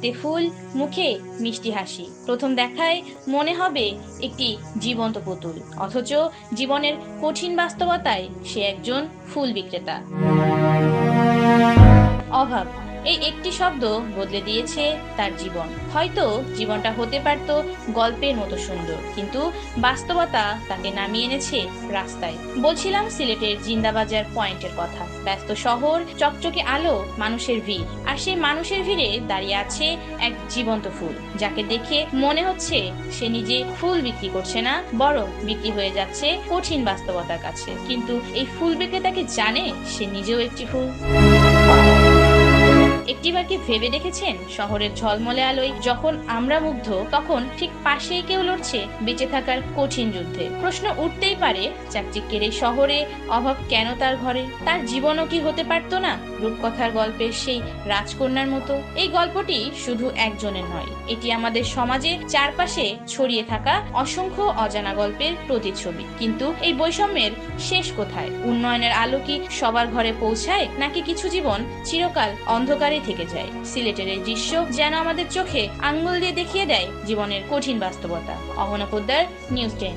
হাতে ফুল, মুখে মিষ্টি হাসি। প্রথম দেখায় মনে হবে একটি জীবন্ত পুতুল, অথচ জীবনের কঠিন বাস্তবতায় সে একজন ফুল বিক্রেতা। অভাব, এই একটি শব্দ বদলে দিয়েছে তার জীবন। হয়তো জীবনটা হতে পারত গল্পের মতো সুন্দর, কিন্তু বাস্তবতা তাকে নামিয়ে এনেছে রাস্তায়। বলছিলাম সিলেটের জিন্দাবাজার পয়েন্টের কথা। ব্যস্ত শহর, চকচকে আলো, মানুষের ভিড়, আর সেই মানুষের ভিড়ে দাঁড়িয়ে আছে এক জীবন্ত ফুল, যাকে দেখে মনে হচ্ছে সে নিজে ফুল বিক্রি করছে না, বরং বিক্রি হয়ে যাচ্ছে কঠিন বাস্তবতার কাছে। কিন্তু এই ফুল বিক্রেতা কি জানে সে নিজেও একটি ফুল? একটিবার কি ভেবে দেখেছেন, শহরের ঝলমলে আলোয় যখন আমরা মুগ্ধ, তখন ঠিক পাশেই কেউ লড়ছে বেঁচে থাকার কঠিন যুদ্ধে। প্রশ্ন উঠতেই পারে, চাকচিক্যের এই শহরে অভাব কেন তার ঘরে? তার জীবনও কি হতে পারতো না রূপকথার গল্পের সেই রাজকন্যার মতো? এই গল্পটি শুধু একজনের নয়, এটি আমাদের সমাজে চারপাশে ছড়িয়ে থাকা অসংখ্য অজানা গল্পের প্রতিচ্ছবি। কিন্তু এই বৈষম্যের শেষ কোথায়? উন্নয়নের আলো কি সবার ঘরে পৌঁছায়, নাকি কিছু জীবন চিরকাল অন্ধকারে থেকে যায়? সিলেটের এই দৃশ্য যেন আমাদের চোখে আঙ্গুল দিয়ে দেখিয়ে দেয় জীবনের কঠিন বাস্তবতা। অহনা পোদ্দার, নিউজ 10।